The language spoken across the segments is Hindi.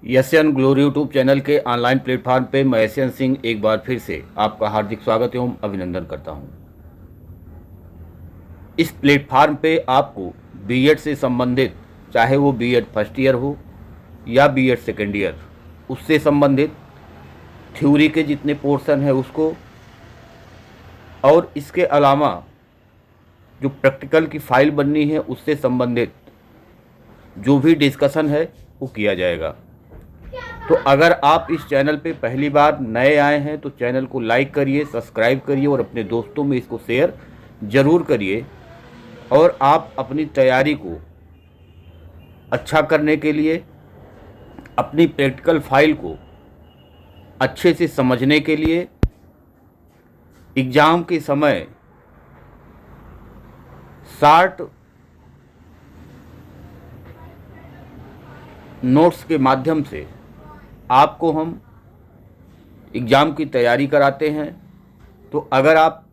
एशियन ग्लोरी यूट्यूब चैनल के ऑनलाइन प्लेटफॉर्म पे मैं एशियन सिंह एक बार फिर से आपका हार्दिक स्वागत एवं अभिनंदन करता हूं। इस प्लेटफॉर्म पे आपको बीएड से संबंधित, चाहे वो बीएड फर्स्ट ईयर हो या बीएड सेकेंड ईयर, उससे संबंधित थ्योरी के जितने पोर्शन है उसको, और इसके अलावा जो प्रैक्टिकल की फाइल बननी है उससे संबंधित जो भी डिस्कशन है वो किया जाएगा। तो अगर आप इस चैनल पे पहली बार नए आए हैं तो चैनल को लाइक करिए, सब्सक्राइब करिए और अपने दोस्तों में इसको शेयर ज़रूर करिए। और आप अपनी तैयारी को अच्छा करने के लिए, अपनी प्रैक्टिकल फाइल को अच्छे से समझने के लिए, एग्ज़ाम के समय शार्ट नोट्स के माध्यम से आपको हम एग्ज़ाम की तैयारी कराते हैं। तो अगर आप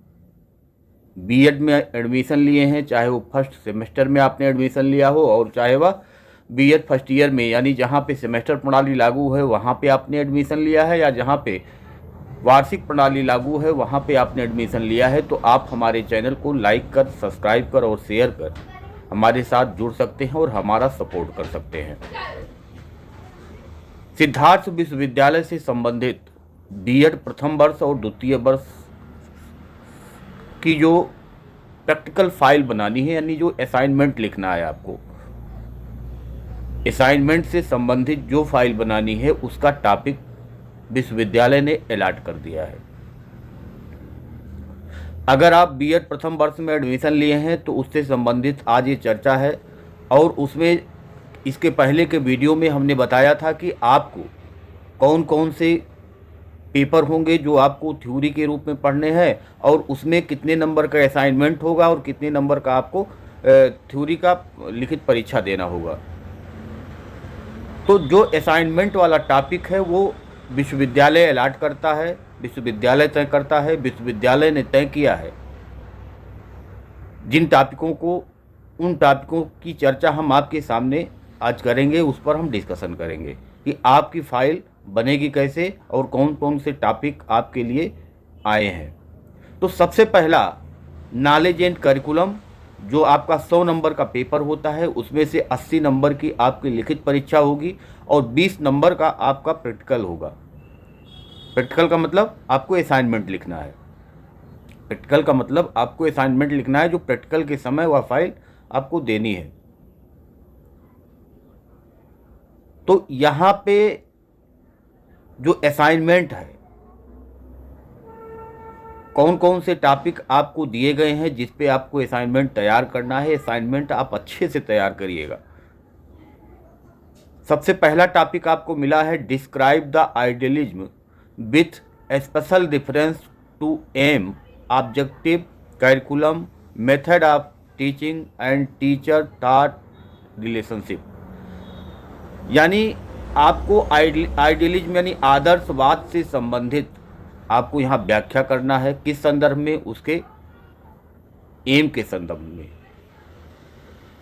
बीएड में एडमिशन लिए हैं, चाहे वो फर्स्ट सेमेस्टर में आपने एडमिशन लिया हो और चाहे वह बीएड फर्स्ट ईयर में, यानी जहाँ पे सेमेस्टर प्रणाली लागू है वहाँ पे आपने एडमिशन लिया है, या जहाँ पे वार्षिक प्रणाली लागू है वहाँ पे आपने एडमिशन लिया है, तो आप हमारे चैनल को लाइक कर, सब्सक्राइब कर और शेयर कर हमारे साथ जुड़ सकते हैं और हमारा सपोर्ट कर सकते हैं। सिद्धार्थ विश्वविद्यालय से संबंधित बीएड प्रथम वर्ष और द्वितीय वर्ष की जो प्रैक्टिकल फाइल बनानी है, यानी जो असाइनमेंट लिखना है, आपको असाइनमेंट से संबंधित जो फाइल बनानी है उसका टॉपिक विश्वविद्यालय ने अलॉट कर दिया है। अगर आप बीएड प्रथम वर्ष में एडमिशन लिए हैं तो उससे संबंधित आज ये चर्चा है। और उसमें इसके पहले के वीडियो में हमने बताया था कि आपको कौन कौन से पेपर होंगे जो आपको थ्योरी के रूप में पढ़ने हैं, और उसमें कितने नंबर का असाइनमेंट होगा और कितने नंबर का आपको थ्योरी का लिखित परीक्षा देना होगा। तो जो असाइनमेंट वाला टॉपिक है वो विश्वविद्यालय अलॉट करता है, विश्वविद्यालय तय करता है, विश्वविद्यालय ने तय किया है। जिन टॉपिकों को, उन टॉपिकों की चर्चा हम आपके सामने आज करेंगे, उस पर हम डिस्कशन करेंगे कि आपकी फाइल बनेगी कैसे और कौन कौन से टॉपिक आपके लिए आए हैं। तो सबसे पहला नॉलेज एंड करिकुलम, जो आपका 100 नंबर का पेपर होता है, उसमें से 80 नंबर की आपकी लिखित परीक्षा होगी और 20 नंबर का आपका प्रैक्टिकल होगा। प्रैक्टिकल का मतलब आपको असाइनमेंट लिखना है। प्रैक्टिकल का मतलब आपको असाइनमेंट लिखना है, जो प्रैक्टिकल के समय वह फाइल आपको देनी है। तो यहाँ पे जो असाइनमेंट है, कौन कौन से टॉपिक आपको दिए गए हैं जिस पे आपको असाइनमेंट तैयार करना है। असाइनमेंट आप अच्छे से तैयार करिएगा। सबसे पहला टॉपिक आपको मिला है describe the idealism with special reference to aim, objective, curriculum, method of teaching and teacher taught relationship. यानी आपको आइडियलिज्म यानी आदर्शवाद से संबंधित आपको यहाँ व्याख्या करना है। किस संदर्भ में? उसके एम के संदर्भ में।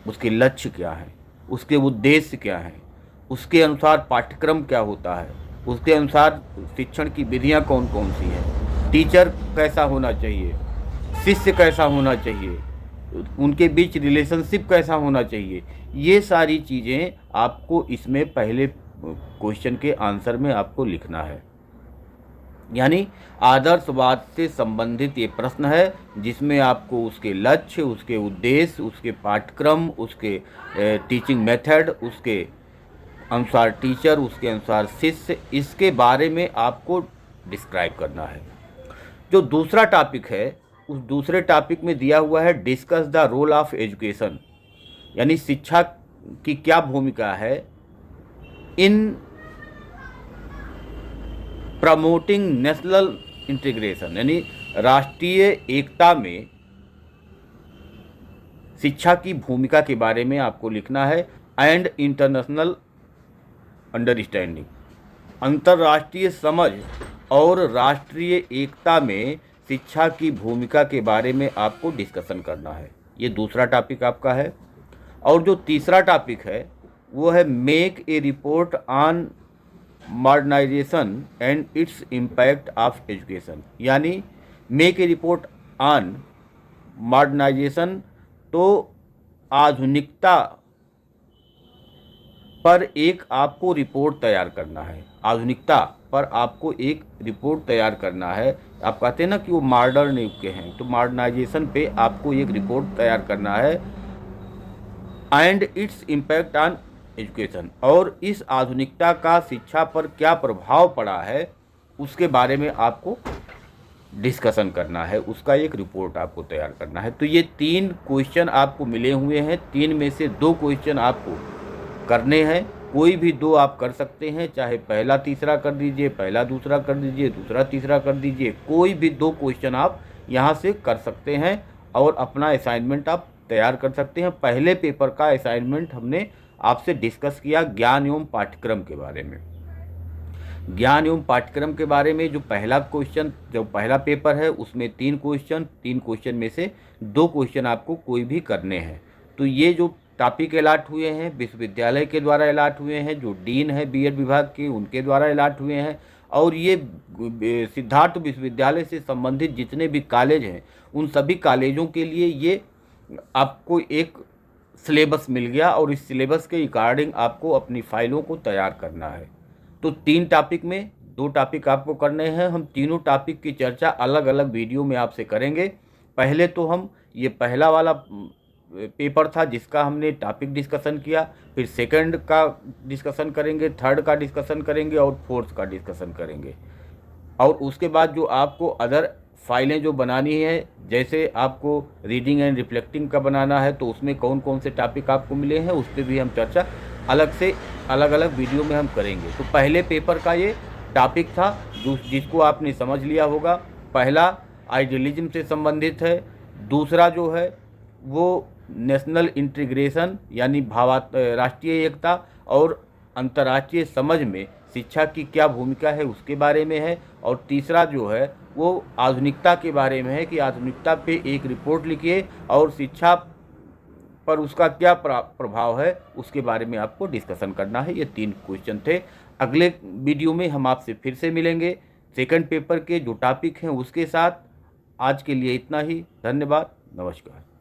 उसके लक्ष्य क्या है, उसके उद्देश्य क्या हैं, उसके अनुसार पाठ्यक्रम क्या होता है, उसके अनुसार शिक्षण की विधियाँ कौन कौन सी हैं, टीचर कैसा होना चाहिए, शिष्य कैसा होना चाहिए, उनके बीच रिलेशनशिप कैसा होना चाहिए। ये सारी चीज़ें आपको इसमें पहले क्वेश्चन के आंसर में आपको लिखना है। यानी आदर्शवाद से संबंधित ये प्रश्न है जिसमें आपको उसके लक्ष्य, उसके उद्देश्य, उसके पाठ्यक्रम, उसके टीचिंग मेथड, उसके अनुसार टीचर, उसके अनुसार शिष्य, इसके बारे में आपको डिस्क्राइब करना है। जो दूसरा टॉपिक है, उस दूसरे टॉपिक में दिया हुआ है discuss the role of education, यानी शिक्षा की क्या भूमिका है इन प्रमोटिंग नेशनल इंटीग्रेशन, यानी राष्ट्रीय एकता में शिक्षा की भूमिका के बारे में आपको लिखना है। एंड इंटरनेशनल अंडरस्टैंडिंग, अंतर्राष्ट्रीय समझ और राष्ट्रीय एकता में शिक्षा की भूमिका के बारे में आपको डिस्कशन करना है। ये दूसरा टॉपिक आपका है। और जो तीसरा टॉपिक है वो है make a report on modernisation and its impact of education, यानी make a report on modernisation, तो आधुनिकता पर एक आपको रिपोर्ट तैयार करना है। आधुनिकता पर आपको एक रिपोर्ट तैयार करना है। आप कहते हैं ना कि वो मॉडर्न युग के हैं, तो मॉडर्नाइजेशन पे आपको एक रिपोर्ट तैयार करना है। And its impact on education, और इस आधुनिकता का शिक्षा पर क्या प्रभाव पड़ा है उसके बारे में आपको डिस्कशन करना है, उसका एक रिपोर्ट आपको तैयार करना है। तो ये 3 क्वेश्चन आपको मिले हुए हैं, 3 में से 2 क्वेश्चन आपको करने हैं। कोई भी 2 आप कर सकते हैं, चाहे पहला तीसरा कर दीजिए, पहला दूसरा कर दीजिए, दूसरा तीसरा कर दीजिए, कोई भी 2 क्वेश्चन आप यहाँ से कर सकते हैं और अपना असाइनमेंट आप तैयार कर सकते हैं। पहले पेपर का असाइनमेंट हमने आपसे डिस्कस किया ज्ञान एवं पाठ्यक्रम के बारे में। ज्ञान एवं पाठ्यक्रम के बारे में जो पहला क्वेश्चन, जो पहला पेपर है उसमें 3 क्वेश्चन में से 2 क्वेश्चन आपको कोई भी करने हैं। तो ये जो टॉपिक अलाट हुए हैं विश्वविद्यालय के द्वारा अलाट हुए हैं, जो डीन है बीएड विभाग के उनके द्वारा अलाट हुए हैं, और ये सिद्धार्थ विश्वविद्यालय से संबंधित जितने भी कॉलेज हैं उन सभी कॉलेजों के लिए ये आपको एक सिलेबस मिल गया, और इस सिलेबस के अकॉर्डिंग आपको अपनी फाइलों को तैयार करना है। तो 3 टॉपिक में 2 टॉपिक आपको करने हैं। हम तीनों टॉपिक की चर्चा अलग अलग वीडियो में आपसे करेंगे। पहले तो हम ये पहला वाला पेपर था जिसका हमने टॉपिक डिस्कशन किया, फिर सेकंड का डिस्कशन करेंगे, थर्ड का डिस्कशन करेंगे और फोर्थ का डिस्कशन करेंगे। और उसके बाद जो आपको अदर फाइलें जो बनानी है, जैसे आपको रीडिंग एंड रिफ्लेक्टिंग का बनाना है, तो उसमें कौन कौन से टॉपिक आपको मिले हैं उस पर भी हम चर्चा अलग से अलग अलग वीडियो में हम करेंगे। तो पहले पेपर का ये टॉपिक था जिसको आपने समझ लिया होगा। पहला आइडियलिज्म से संबंधित है, दूसरा जो है वो नेशनल इंटीग्रेशन यानी राष्ट्रीय एकता और अंतर्राष्ट्रीय समझ में शिक्षा की क्या भूमिका है उसके बारे में है, और तीसरा जो है वो आधुनिकता के बारे में है कि आधुनिकता पे एक रिपोर्ट लिखिए और शिक्षा पर उसका क्या प्रभाव है उसके बारे में आपको डिस्कशन करना है। ये 3 क्वेश्चन थे। अगले वीडियो में हम आपसे फिर से मिलेंगे सेकंड पेपर के जो टॉपिक हैं उसके साथ। आज के लिए इतना ही। धन्यवाद, नमस्कार।